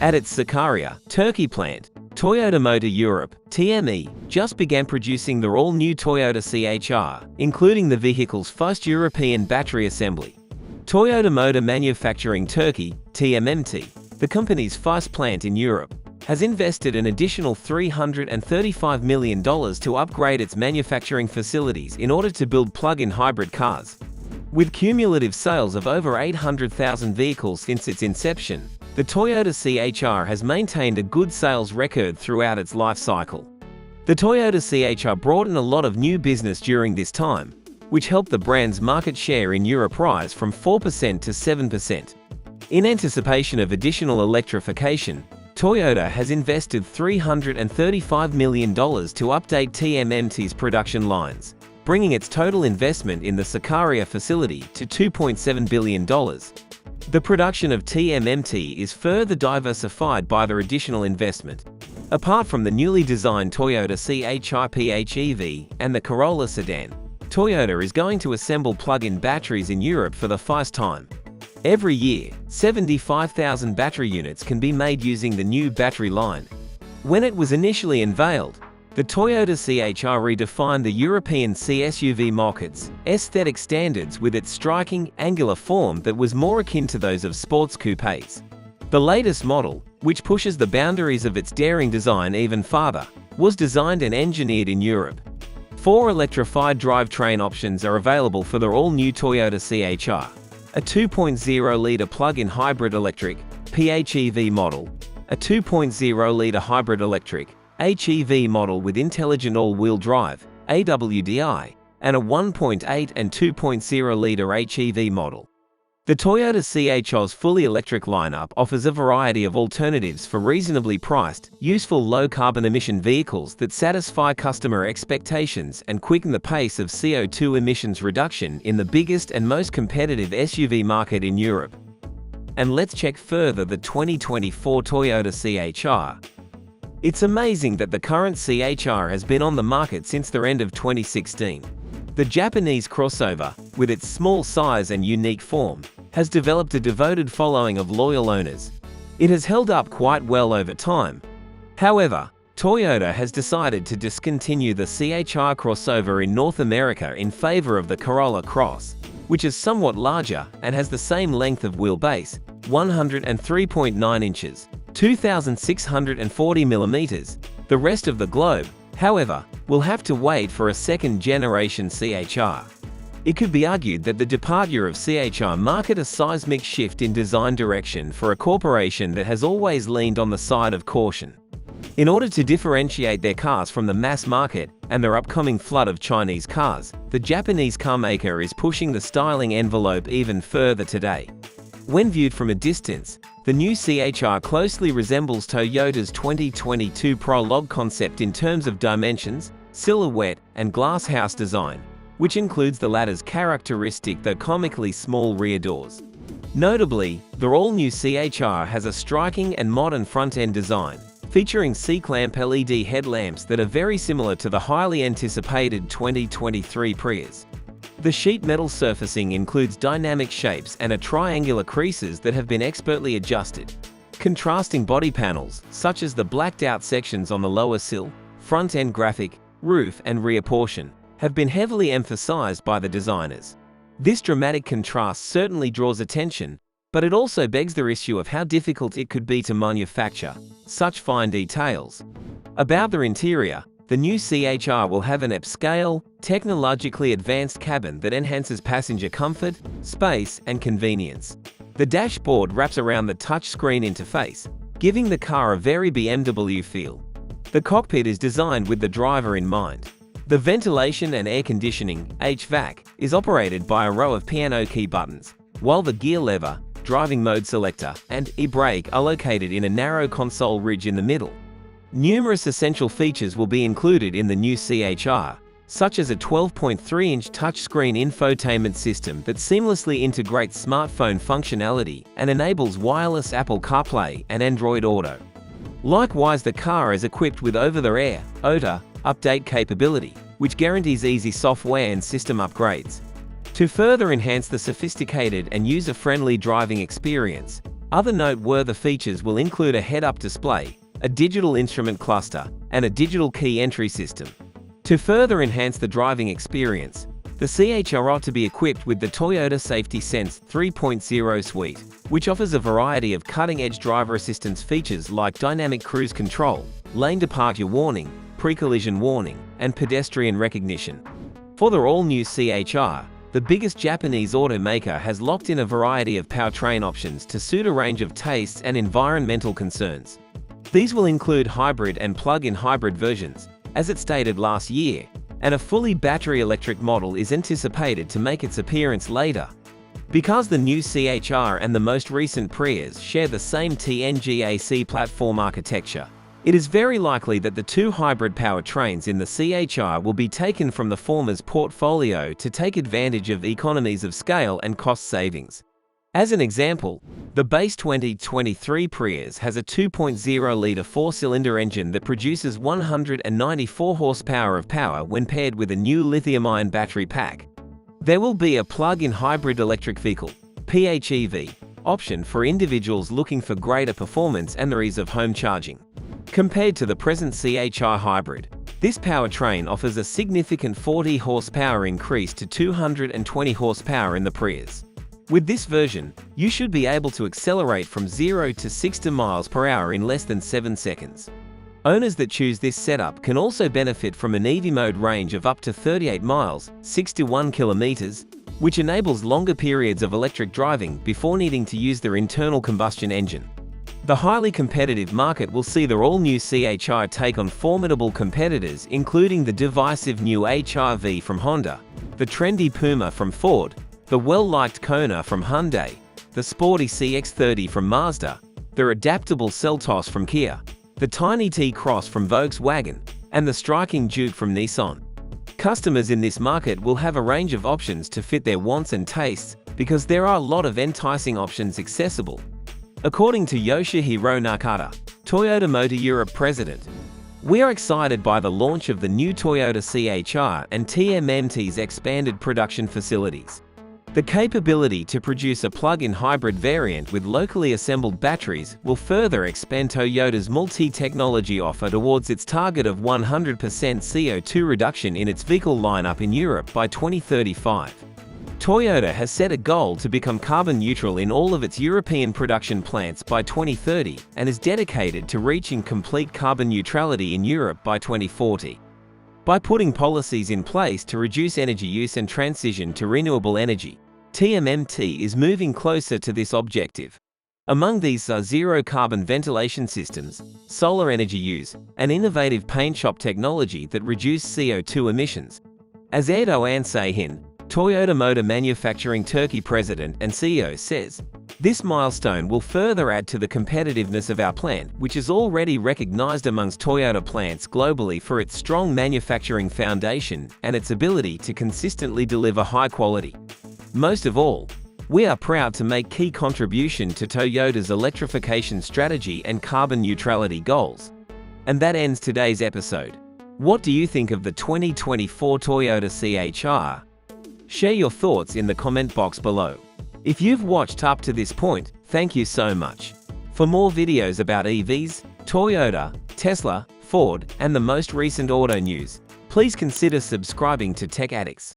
At its Sakarya, Turkey plant, Toyota Motor Europe, TME, just began producing the all-new Toyota CHR, including the vehicle's first European battery assembly. Toyota Motor Manufacturing Turkey, TMMT, the company's first plant in Europe, has invested an additional $335 million to upgrade its manufacturing facilities in order to build plug-in hybrid cars. With cumulative sales of over 800,000 vehicles since its inception, the Toyota CHR has maintained a good sales record throughout its life cycle. The Toyota CHR brought in a lot of new business during this time, which helped the brand's market share in Europe rise from 4% to 7%. In anticipation of additional electrification, Toyota has invested $335 million to update TMMT's production lines, bringing its total investment in the Sakarya facility to $2.7 billion. The production of TMMT is further diversified by their additional investment. Apart from the newly designed Toyota CHR PHEV and the Corolla sedan, Toyota is going to assemble plug-in batteries in Europe for the first time. Every year, 75,000 battery units can be made using the new battery line. When it was initially unveiled, the Toyota CHR redefined the European C-SUV market's aesthetic standards with its striking, angular form that was more akin to those of sports coupes. The latest model, which pushes the boundaries of its daring design even farther, was designed and engineered in Europe. 4 electrified drivetrain options are available for the all-new Toyota CHR: a 2.0-litre plug-in hybrid electric PHEV model, a 2.0-litre hybrid electric HEV model with intelligent all-wheel drive AWDI, and a 1.8 and 2.0-litre HEV model. The Toyota CHR's fully electric lineup offers a variety of alternatives for reasonably priced, useful low-carbon emission vehicles that satisfy customer expectations and quicken the pace of CO2 emissions reduction in the biggest and most competitive SUV market in Europe. And let's check further the 2024 Toyota CHR. It's amazing that the current CHR has been on the market since the end of 2016. The Japanese crossover, with its small size and unique form, has developed a devoted following of loyal owners. It has held up quite well over time. However, Toyota has decided to discontinue the CHR crossover in North America in favor of the Corolla Cross, which is somewhat larger and has the same length of wheelbase, 103.9 inches, 2,640 millimeters. The rest of the globe, however, will have to wait for a second-generation CHR. It could be argued that the departure of CHR marked a seismic shift in design direction for a corporation that has always leaned on the side of caution. In order to differentiate their cars from the mass market and their upcoming flood of Chinese cars, the Japanese carmaker is pushing the styling envelope even further today. When viewed from a distance, the new CHR closely resembles Toyota's 2022 Prologue concept in terms of dimensions, silhouette, and glasshouse design, which includes the latter's characteristic though comically small rear doors. Notably, the all-new CHR has a striking and modern front-end design, featuring C-clamp LED headlamps that are very similar to the highly anticipated 2023 Prius. The sheet metal surfacing includes dynamic shapes and triangular creases that have been expertly adjusted. Contrasting body panels, such as the blacked-out sections on the lower sill, front-end graphic, roof, and rear portion, have been heavily emphasized by the designers. This dramatic contrast certainly draws attention, but it also begs the issue of how difficult it could be to manufacture such fine details. About their interior, the new CHR will have an upscale, technologically advanced cabin that enhances passenger comfort, space, and convenience. The dashboard wraps around the touchscreen interface, giving the car a very BMW feel. The cockpit is designed with the driver in mind. The ventilation and air conditioning, HVAC, is operated by a row of piano key buttons, while the gear lever, driving mode selector, and e-brake are located in a narrow console ridge in the middle. Numerous essential features will be included in the new CHR, such as a 12.3-inch touchscreen infotainment system that seamlessly integrates smartphone functionality and enables wireless Apple CarPlay and Android Auto. Likewise, the car is equipped with over-the-air OTA update capability, which guarantees easy software and system upgrades. To further enhance the sophisticated and user-friendly driving experience, Other noteworthy features will include a head-up display, a digital instrument cluster, and a digital key entry system. To further enhance the driving experience, the CHR ought to be equipped with the Toyota Safety Sense 3.0 suite, which offers a variety of cutting-edge driver assistance features like dynamic cruise control, lane departure warning, pre-collision warning, and pedestrian recognition. For the all-new CHR, the biggest Japanese automaker has locked in a variety of powertrain options to suit a range of tastes and environmental concerns. These will include hybrid and plug-in hybrid versions, as it stated last year, and a fully battery electric model is anticipated to make its appearance later. Because the new CHR and the most recent Prius share the same TNGAC platform architecture, it is very likely that the two hybrid powertrains in the CHR will be taken from the former's portfolio to take advantage of economies of scale and cost savings. As an example, the base 2023 Prius has a 2.0-litre four-cylinder engine that produces 194 horsepower of power when paired with a new lithium-ion battery pack. There will be a plug-in hybrid electric vehicle (PHEV) option for individuals looking for greater performance and the ease of home charging. Compared to the present CHR hybrid, this powertrain offers a significant 40 horsepower increase to 220 horsepower in the Prius. With this version, you should be able to accelerate from 0 to 60 miles per hour in less than 7 seconds. Owners that choose this setup can also benefit from an EV mode range of up to 38 miles, 61 kilometers, which enables longer periods of electric driving before needing to use their internal combustion engine. The highly competitive market will see the all-new CHR take on formidable competitors, including the divisive new HR-V from Honda, the trendy Puma from Ford, the well-liked Kona from Hyundai, the sporty CX-30 from Mazda, the adaptable Seltos from Kia, the tiny T-Cross from Volkswagen, and the striking Juke from Nissan. Customers in this market will have a range of options to fit their wants and tastes because there are a lot of enticing options accessible. According to Yoshihiro Nakata, Toyota Motor Europe president, "We are excited by the launch of the new Toyota CHR and TMMT's expanded production facilities. The capability to produce a plug-in hybrid variant with locally assembled batteries will further expand Toyota's multi-technology offer towards its target of 100% CO2 reduction in its vehicle lineup in Europe by 2035. Toyota has set a goal to become carbon neutral in all of its European production plants by 2030 and is dedicated to reaching complete carbon neutrality in Europe by 2040. By putting policies in place to reduce energy use and transition to renewable energy, TMMT is moving closer to this objective. Among these are zero-carbon ventilation systems, solar energy use, and innovative paint shop technology that reduce CO2 emissions. As Erdo Ansayhin, Toyota Motor Manufacturing Turkey president and CEO says, "This milestone will further add to the competitiveness of our plant, which is already recognized amongst Toyota plants globally for its strong manufacturing foundation and its ability to consistently deliver high quality. Most of all, we are proud to make key contribution to Toyota's electrification strategy and carbon neutrality goals." And that ends today's episode. What do you think of the 2024 Toyota CHR? Share your thoughts in the comment box below. If you've watched up to this point, thank you so much. For more videos about EVs, Toyota, Tesla, Ford, and the most recent auto news, please consider subscribing to Tech Addicts.